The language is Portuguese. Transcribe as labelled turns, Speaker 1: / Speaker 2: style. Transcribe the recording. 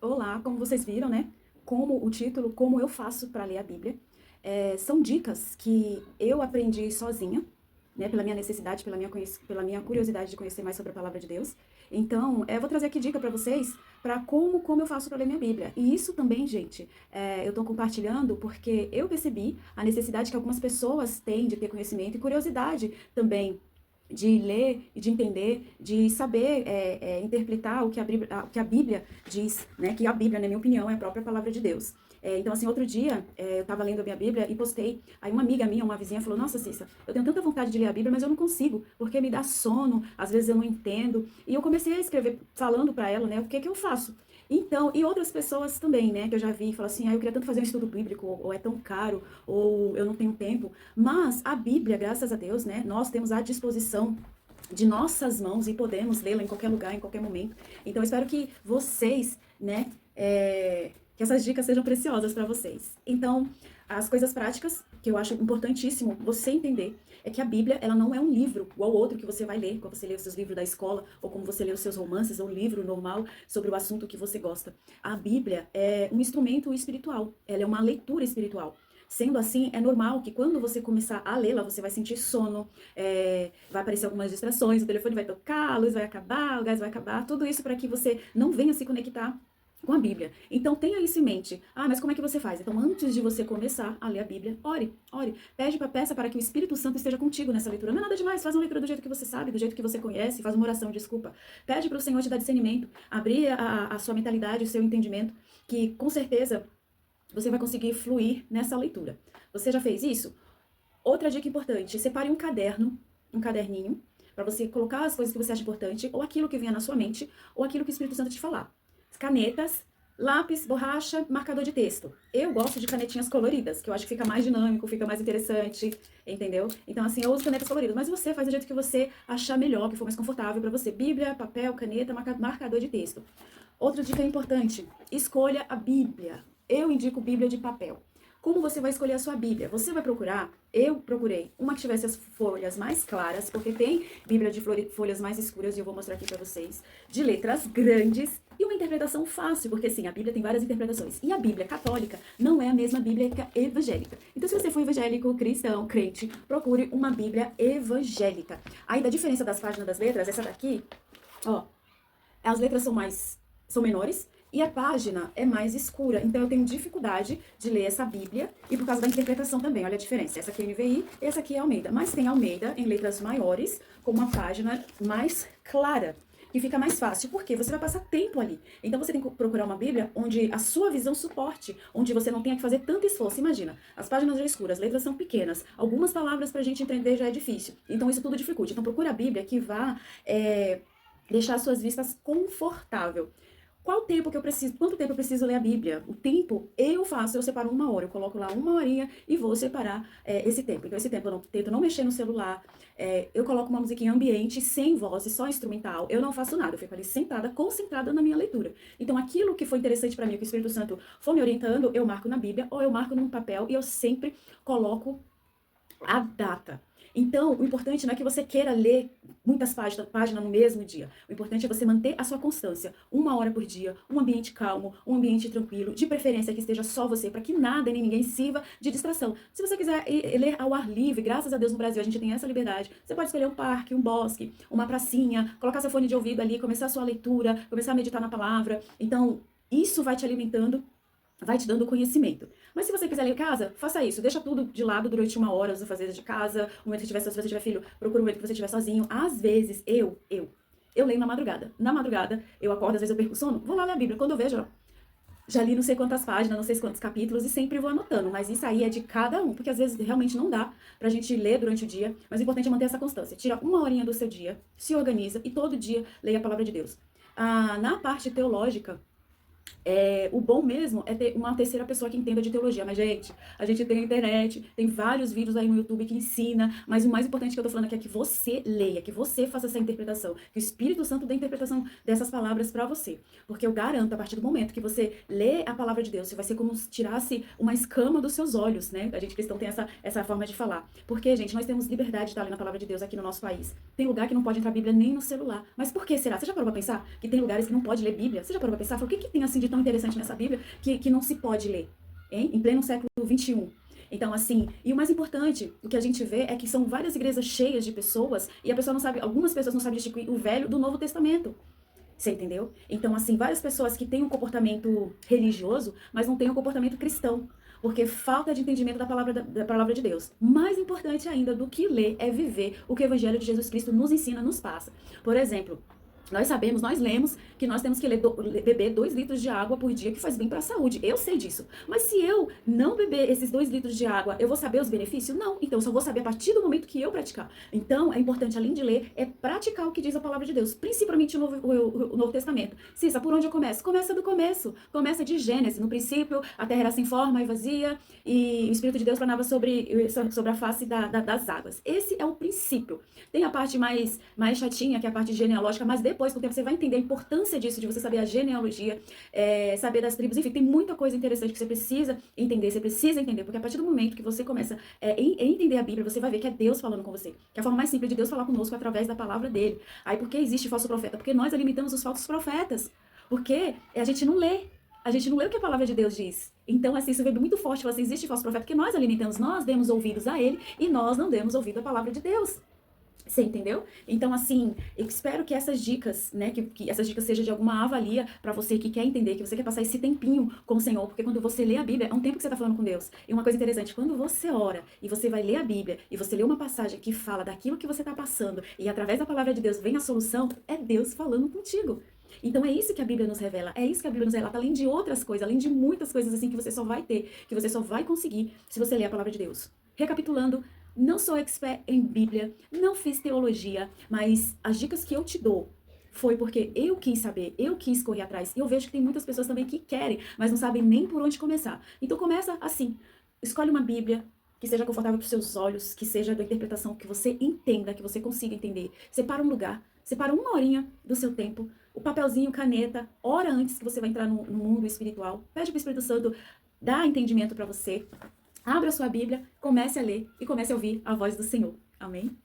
Speaker 1: Olá, como vocês viram, né? Como o título, como eu faço para ler a Bíblia. São dicas que eu aprendi sozinha, né? Pela minha necessidade, pela minha curiosidade de conhecer mais sobre a palavra de Deus. Então, eu vou trazer aqui dica para vocês para como eu faço para ler minha Bíblia. E isso também, gente, eu estou compartilhando porque eu percebi a necessidade que algumas pessoas têm de ter conhecimento e curiosidade também de ler e de entender, de saber interpretar o que a Bíblia diz, né? Que a Bíblia, na minha opinião, é a própria palavra de Deus. Então, assim, outro dia, eu estava lendo a minha Bíblia e postei, aí uma amiga minha, uma vizinha, falou, nossa, Cissa, eu tenho tanta vontade de ler a Bíblia, mas eu não consigo, porque me dá sono, às vezes eu não entendo. E eu comecei a escrever, falando para ela, né, o que eu faço. Então, e outras pessoas também, né, que eu já vi, falam assim, eu queria tanto fazer um estudo bíblico, ou é tão caro, ou eu não tenho tempo. Mas a Bíblia, graças a Deus, né, nós temos à disposição de nossas mãos e podemos lê-la em qualquer lugar, em qualquer momento. Então, eu espero que vocês, né, que essas dicas sejam preciosas para vocês. Então, as coisas práticas, que eu acho importantíssimo você entender, é que a Bíblia, ela não é um livro igual outro que você vai ler, quando você lê os seus livros da escola, ou como você lê os seus romances, ou um livro normal sobre o assunto que você gosta. A Bíblia é um instrumento espiritual, ela é uma leitura espiritual. Sendo assim, é normal que quando você começar a lê-la, você vai sentir sono, vai aparecer algumas distrações, o telefone vai tocar, a luz vai acabar, o gás vai acabar, tudo isso para que você não venha se conectar com a Bíblia. Então tenha isso em mente. Mas como é que você faz? Então antes de você começar a ler a Bíblia, ore, ore. Peça para que o Espírito Santo esteja contigo nessa leitura. Não é nada demais, faz uma leitura do jeito que você sabe, do jeito que você conhece, faz uma oração, desculpa. Pede para o Senhor te dar discernimento, abrir a sua mentalidade, o seu entendimento, que com certeza você vai conseguir fluir nessa leitura. Você já fez isso? Outra dica importante, separe um caderninho, para você colocar as coisas que você acha importante, ou aquilo que venha na sua mente, ou aquilo que o Espírito Santo te falar. Canetas, lápis, borracha, marcador de texto. Eu gosto de canetinhas coloridas, que eu acho que fica mais dinâmico, fica mais interessante, entendeu? Então, assim, eu uso canetas coloridas, mas você faz do jeito que você achar melhor, que for mais confortável para você. Bíblia, papel, caneta, marcador de texto. Outra dica importante, escolha a Bíblia. Eu indico Bíblia de papel. Como você vai escolher a sua Bíblia? Você vai procurar, eu procurei uma que tivesse as folhas mais claras, porque tem Bíblia de folhas mais escuras, e eu vou mostrar aqui pra vocês, de letras grandes, e uma interpretação fácil, porque sim, a Bíblia tem várias interpretações. E a Bíblia católica não é a mesma Bíblia que a evangélica. Então, se você for evangélico, cristão, crente, procure uma Bíblia evangélica. Aí, da diferença das páginas das letras, essa daqui, ó, as letras são menores, e a página é mais escura. Então eu tenho dificuldade de ler essa Bíblia, e por causa da interpretação também, olha a diferença. Essa aqui é NVI, essa aqui é Almeida. Mas tem Almeida em letras maiores, com uma página mais clara, que fica mais fácil, porque você vai passar tempo ali. Então você tem que procurar uma Bíblia onde a sua visão suporte, onde você não tenha que fazer tanto esforço. Imagina, as páginas já escuras, as letras são pequenas, algumas palavras pra gente entender já é difícil. Então isso tudo dificulta. Então procura a Bíblia que vá deixar suas vistas confortável. Quanto tempo eu preciso ler a Bíblia? O tempo eu separo uma hora, eu coloco lá uma horinha e vou separar esse tempo. Então esse tempo eu tento não mexer no celular, eu coloco uma musiquinha ambiente, sem voz, só instrumental, eu não faço nada, eu fico ali sentada, concentrada na minha leitura. Então aquilo que foi interessante para mim, que o Espírito Santo foi me orientando, eu marco na Bíblia, ou eu marco num papel, e eu sempre coloco a data. Então, o importante não é que você queira ler muitas páginas no mesmo dia. O importante é você manter a sua constância. Uma hora por dia, um ambiente calmo, um ambiente tranquilo, de preferência que esteja só você, para que nada nem ninguém sirva de distração. Se você quiser ler ao ar livre, graças a Deus no Brasil a gente tem essa liberdade, você pode escolher um parque, um bosque, uma pracinha, colocar seu fone de ouvido ali, começar a sua leitura, começar a meditar na palavra. Então, isso vai te alimentando, vai te dando conhecimento. Mas se você quiser ler em casa, faça isso. Deixa tudo de lado durante uma hora, os afazeres de casa, o momento que tiver, se você tiver filho, procura um momento que você estiver sozinho. Às vezes, eu leio na madrugada. Na madrugada, eu acordo, às vezes eu perco o sono, vou lá ler a Bíblia. Quando eu vejo, ó, já li não sei quantas páginas, não sei quantos capítulos, e sempre vou anotando. Mas isso aí é de cada um, porque às vezes realmente não dá pra gente ler durante o dia. Mas o importante é manter essa constância. Tira uma horinha do seu dia, se organiza e todo dia leia a palavra de Deus. Na parte teológica, o bom mesmo é ter uma terceira pessoa que entenda de teologia. Mas, gente, a gente tem a internet, tem vários vídeos aí no YouTube que ensina, mas o mais importante que eu tô falando aqui é que você leia, que você faça essa interpretação, que o Espírito Santo dê a interpretação dessas palavras pra você. Porque eu garanto, a partir do momento que você lê a palavra de Deus, você vai ser como se tirasse uma escama dos seus olhos, né? A gente cristão tem essa forma de falar. Porque, gente, nós temos liberdade de estar lendo a palavra de Deus aqui no nosso país. Tem lugar que não pode entrar Bíblia nem no celular. Mas por que será? Você já parou pra pensar que tem lugares que não pode ler Bíblia? Você já parou pra pensar? O que tem assim assim de tão interessante nessa Bíblia que não se pode ler, hein? Em pleno século XXI. Então, assim, e o mais importante, o que a gente vê é que são várias igrejas cheias de pessoas e a pessoa não sabe, algumas pessoas não sabem distinguir o Velho do Novo Testamento. Você entendeu? Então, assim, várias pessoas que têm um comportamento religioso, mas não têm um comportamento cristão. Porque falta de entendimento da palavra de Deus. Mais importante ainda do que ler é viver o que o Evangelho de Jesus Cristo nos ensina, nos passa. Por exemplo, nós lemos que nós temos que beber 2 litros de água por dia, que faz bem para a saúde. Eu sei disso. Mas se eu não beber esses 2 litros de água, eu vou saber os benefícios? Não. Então, eu só vou saber a partir do momento que eu praticar. Então, é importante, além de ler, é praticar o que diz a palavra de Deus, principalmente o Novo Testamento. Cissa, por onde eu começo? Começa do começo. Começa de Gênesis. No princípio, a terra era sem forma e vazia, e o Espírito de Deus planava sobre a face das águas. Esse é o princípio. Tem a parte mais chatinha, que é a parte genealógica, mas depois, com o tempo, você vai entender a importância disso, de você saber a genealogia, saber das tribos, enfim, tem muita coisa interessante que você precisa entender, porque a partir do momento que você começa a entender a Bíblia, você vai ver que é Deus falando com você, que é a forma mais simples de Deus falar conosco através da palavra dele. Aí, por que existe falso profeta? Porque nós alimentamos os falsos profetas, porque a gente não lê o que a palavra de Deus diz. Então, assim, isso veio muito forte, falar assim, existe falso profeta, porque nós alimentamos, nós demos ouvidos a ele, e nós não demos ouvido à palavra de Deus. Você entendeu? Então, assim, eu espero que essas dicas, né, que essas dicas sejam de alguma avalia pra você que quer entender, que você quer passar esse tempinho com o Senhor, porque quando você lê a Bíblia, é um tempo que você tá falando com Deus. E uma coisa interessante, quando você ora e você vai ler a Bíblia, e você lê uma passagem que fala daquilo que você tá passando, e através da palavra de Deus vem a solução, é Deus falando contigo. Então é isso que a Bíblia nos revela, é isso que a Bíblia nos relata, além de outras coisas, além de muitas coisas assim que você só vai ter, que você só vai conseguir se você ler a palavra de Deus. Recapitulando, não sou expert em Bíblia, não fiz teologia, mas as dicas que eu te dou foi porque eu quis saber, eu quis correr atrás. E eu vejo que tem muitas pessoas também que querem, mas não sabem nem por onde começar. Então começa assim, escolhe uma Bíblia que seja confortável para os seus olhos, que seja da interpretação que você entenda, que você consiga entender. Separa um lugar, separa uma horinha do seu tempo, o papelzinho, caneta, ora antes que você vai entrar no mundo espiritual. Pede para o Espírito Santo dar entendimento para você. Abra sua Bíblia, comece a ler e comece a ouvir a voz do Senhor. Amém?